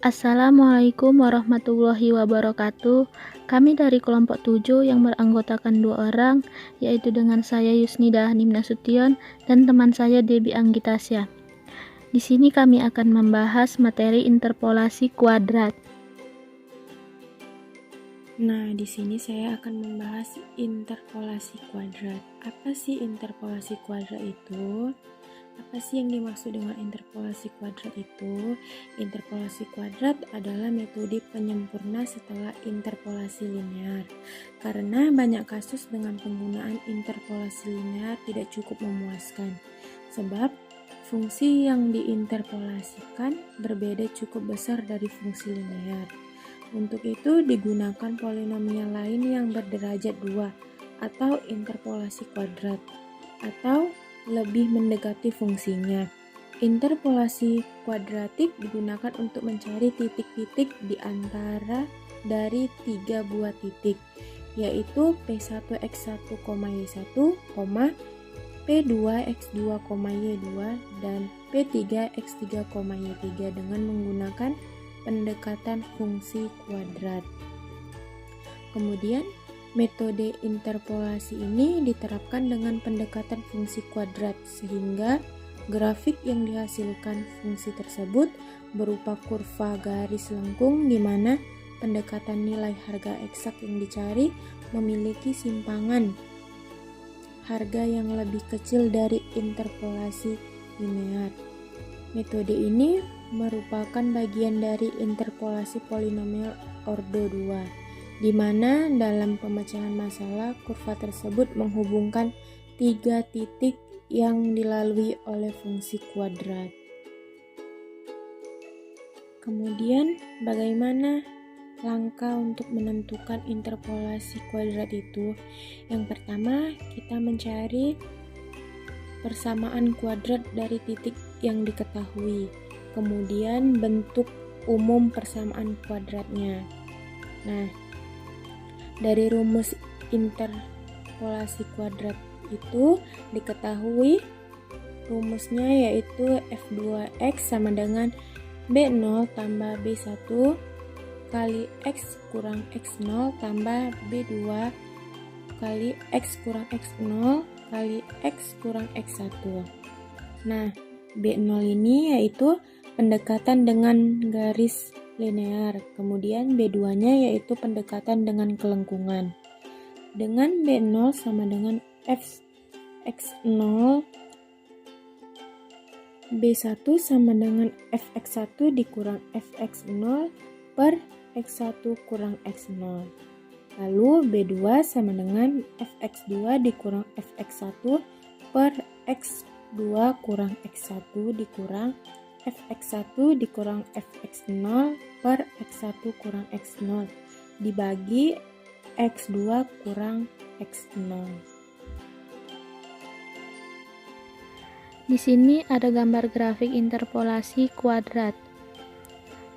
Assalamualaikum warahmatullahi wabarakatuh. Kami dari kelompok 7 yang beranggotakan 2 orang, yaitu dengan saya Yusnida Hanim Nasution dan teman saya Debbie Anggitasya. Di sini kami akan membahas materi interpolasi kuadrat. Nah, di sini saya akan membahas interpolasi kuadrat. Apa sih interpolasi kuadrat itu? Apa sih yang dimaksud dengan interpolasi kuadrat itu? Interpolasi kuadrat adalah metode penyempurna setelah interpolasi linear. Karena banyak kasus dengan penggunaan interpolasi linear tidak cukup memuaskan. Sebab fungsi yang diinterpolasikan berbeda cukup besar dari fungsi linear. Untuk itu digunakan polinomial lain yang berderajat 2 atau interpolasi kuadrat atau lebih mendekati fungsinya. Interpolasi kuadratik digunakan untuk mencari titik-titik di antara dari 3 buah titik, yaitu P1x1, Y1, P2x2, Y2 dan P3x3, Y3 dengan menggunakan pendekatan fungsi kuadrat. Kemudian metode interpolasi ini diterapkan dengan pendekatan fungsi kuadrat sehingga grafik yang dihasilkan fungsi tersebut berupa kurva garis lengkung di mana pendekatan nilai harga eksak yang dicari memiliki simpangan harga yang lebih kecil dari interpolasi linear. Metode ini merupakan bagian dari interpolasi polinomial ordo 2, di mana dalam pemecahan masalah kurva tersebut menghubungkan 3 titik yang dilalui oleh fungsi kuadrat. Kemudian, bagaimana langkah untuk menentukan interpolasi kuadrat itu? Yang pertama, kita mencari persamaan kuadrat dari titik yang diketahui, kemudian bentuk umum persamaan kuadratnya. Nah, dari rumus interpolasi kuadrat itu diketahui rumusnya yaitu f2x sama dengan b0 tambah b1 kali x kurang x0 tambah b2 kali x kurang x0 kali x kurang x1. Nah, B0 ini yaitu pendekatan dengan garis linear, kemudian B2-nya yaitu pendekatan dengan kelengkungan. Dengan B0 sama dengan fx0, B1 sama dengan fx1 dikurang fx0 per x1 kurang x0. Lalu B2 sama dengan fx2 dikurang fx1 per x2 kurang x1 dikurang fx1 dikurang fx0 per x1 kurang x0 dibagi x2 kurang x0. Di sini ada gambar grafik interpolasi kuadrat.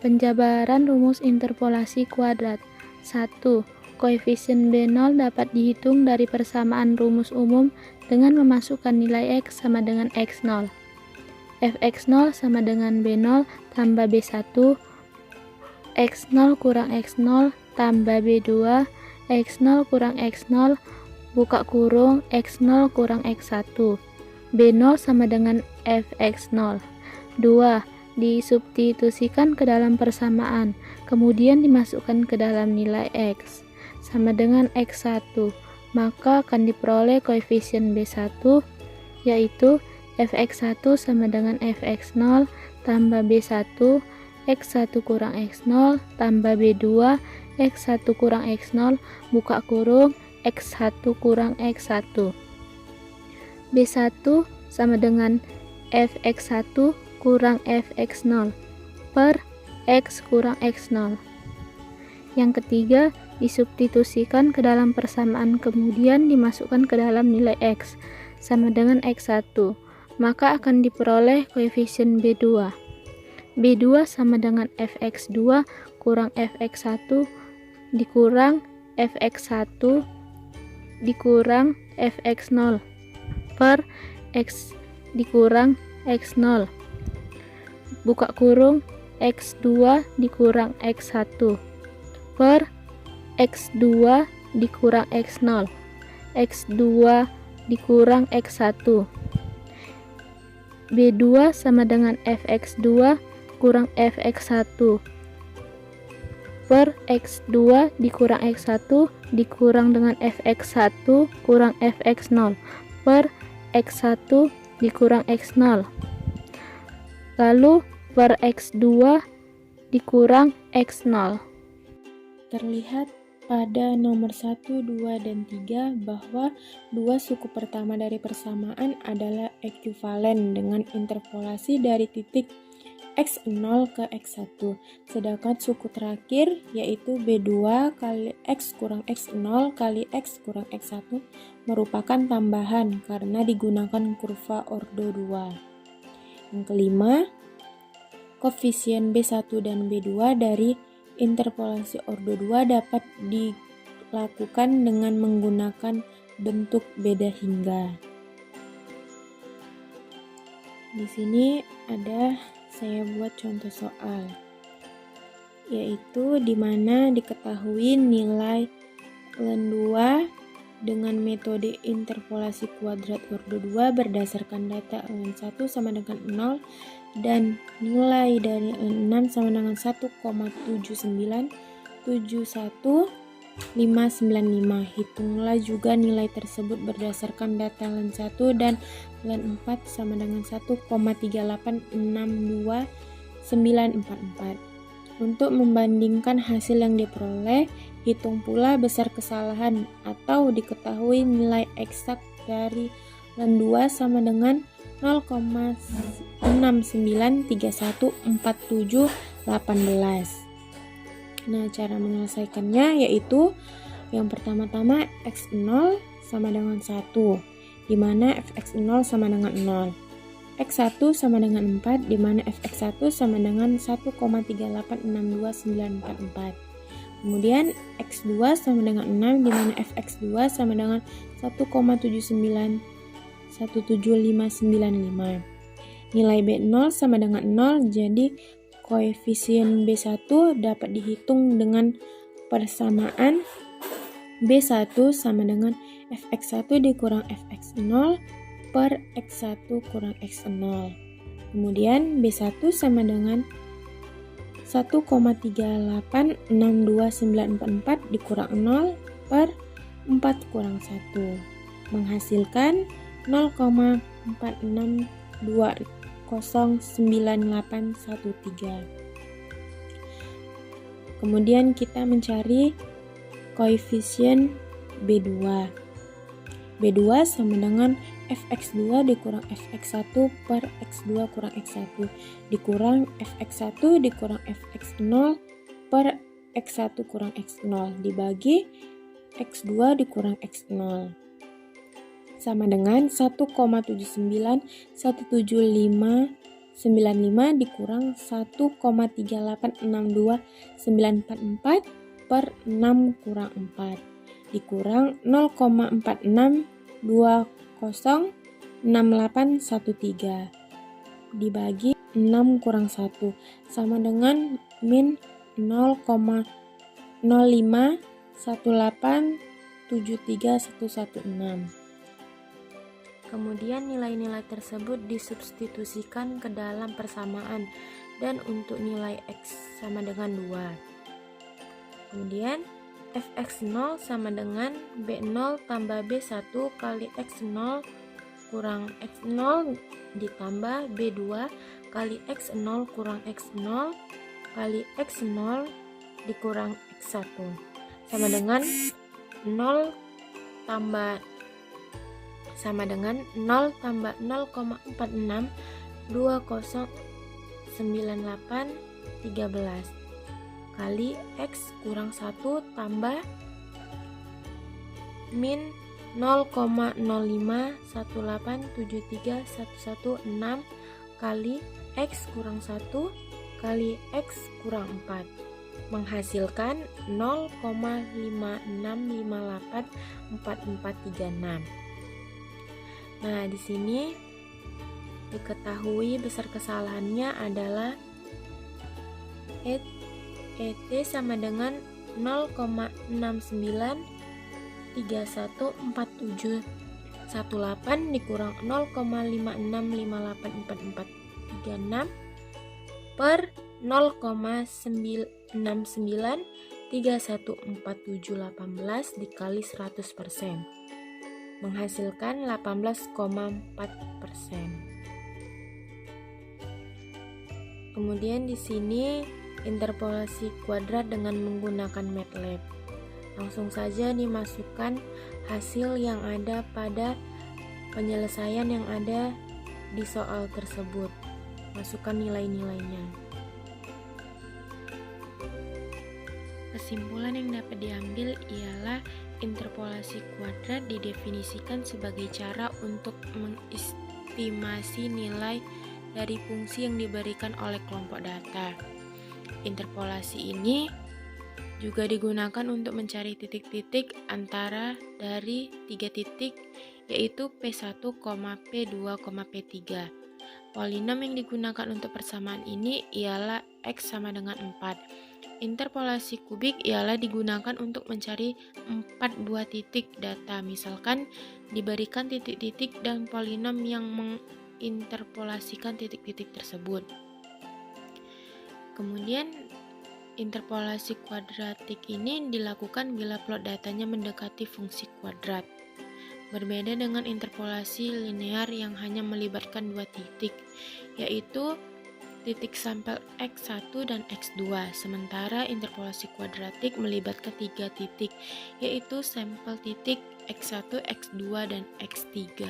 Penjabaran rumus interpolasi kuadrat. 1. Koefisien B0 dapat dihitung dari persamaan rumus umum dengan memasukkan nilai X sama dengan X0. Fx0 sama dengan B0 tambah B1, X0 kurang X0 tambah B2, X0 kurang X0, buka kurung, X0 kurang X1. B0 sama dengan Fx0. 2. Disubstitusikan ke dalam persamaan, kemudian dimasukkan ke dalam nilai X sama dengan X1, maka akan diperoleh koefisien B1 yaitu Fx1 sama dengan Fx0 tambah B1, X1 kurang X0 tambah B2, X1 kurang X0, buka kurung, X1 kurang X1. B1 sama dengan Fx1 kurang Fx0 per X kurang X0. Yang ketiga, disubstitusikan ke dalam persamaan kemudian dimasukkan ke dalam nilai X sama dengan X1, maka akan diperoleh koefisien B2. B2 sama dengan Fx2 kurang Fx1 dikurang Fx1 dikurang Fx0 per X dikurang X0. Buka kurung, X2 dikurang X1 per X2 dikurang X0, X2 dikurang X1. B2 sama dengan Fx2 kurang Fx1 per X2 dikurang X1 dikurang dengan Fx1 kurang Fx0 per X1 dikurang X0. Lalu per X2 dikurang X0. Terlihat pada nomor 1, 2, dan 3 bahwa dua suku pertama dari persamaan adalah ekuivalen dengan interpolasi dari titik X0 ke X1. Sedangkan suku terakhir yaitu B2 kali X kurang X0 kali X kurang X1 merupakan tambahan karena digunakan kurva ordo 2. Yang kelima, koefisien B1 dan B2 dari interpolasi ordo 2 dapat dilakukan dengan menggunakan bentuk beda hingga. Di sini saya buat contoh soal, yaitu di mana diketahui nilai ln 2 dengan metode interpolasi kuadrat ordo 2 berdasarkan data ln 1 sama dengan 0 dan nilai dari ln 6 sama dengan 1,7971595. Hitunglah juga nilai tersebut berdasarkan data ln 1 dan ln 4 sama dengan 1,3862944. Untuk membandingkan hasil yang diperoleh, hitung pula besar kesalahan atau diketahui nilai eksak dari ln 2 sama dengan 0,69314718. Nah, cara menyelesaikannya yaitu yang pertama-tama X0 sama dengan 1, di mana Fx0 sama dengan 0. X1 sama dengan 4, di mana Fx1 sama dengan 1,3862944. Kemudian X2 sama dengan 6, di mana Fx2 sama dengan 1,7917595. Nilai B0 sama dengan 0, jadi koefisien B1 dapat dihitung dengan persamaan B1 sama dengan Fx1 dikurang Fx0 per X1 kurang X0. Kemudian B1 sama dengan 1,3862944 dikurang 0 per 4 kurang 1. Menghasilkan 0,46209813. Kemudian kita mencari koefisien B2. B2 sama dengan Fx2 dikurang Fx1 per X2 kurang X1 dikurang Fx1 dikurang Fx0 per X1 kurang X0 dibagi X2 dikurang X0 sama dengan 1,7917595 dikurang 1,3862944 per 6 kurang 4 dikurang 0,46206813 dibagi 6 kurang 1 sama dengan min 0,051873116. Kemudian nilai-nilai tersebut disubstitusikan ke dalam persamaan dan untuk nilai X sama dengan 2. Kemudian Fx0 sama dengan B0 tambah B1 kali X0 kurang X0 ditambah B2 kali X0 kurang X0 kali X0 dikurang X1 sama dengan 0 tambah 0,46209813 kali X kurang 1 tambah min 0,0518731116 kali X kurang 1 kali X kurang 4 menghasilkan 0,56584436. Nah, di sini diketahui besar kesalahannya adalah ET sama dengan 0,69314718 dikurang 0,56584436 per 0,969314718 dikali 100% menghasilkan 18,4%. Kemudian di sini interpolasi kuadrat dengan menggunakan MATLAB. Langsung saja dimasukkan hasil yang ada pada penyelesaian yang ada di soal tersebut. Masukkan nilai-nilainya. Kesimpulan yang dapat diambil ialah interpolasi kuadrat didefinisikan sebagai cara untuk mengestimasi nilai dari fungsi yang diberikan oleh kelompok data. Interpolasi ini juga digunakan untuk mencari titik-titik antara dari 3 titik, yaitu P1, P2, P3. Polinom yang digunakan untuk persamaan ini ialah X sama dengan 4. Interpolasi kubik ialah digunakan untuk mencari 4 buah titik data. Misalkan diberikan titik-titik dan polinom yang menginterpolasikan titik-titik tersebut. Kemudian interpolasi kuadratik ini dilakukan bila plot datanya mendekati fungsi kuadrat. Berbeda dengan interpolasi linear yang hanya melibatkan 2 titik, yaitu titik sampel X1 dan X2, sementara interpolasi kuadratik melibatkan 3 titik, yaitu sampel titik X1, X2, dan X3.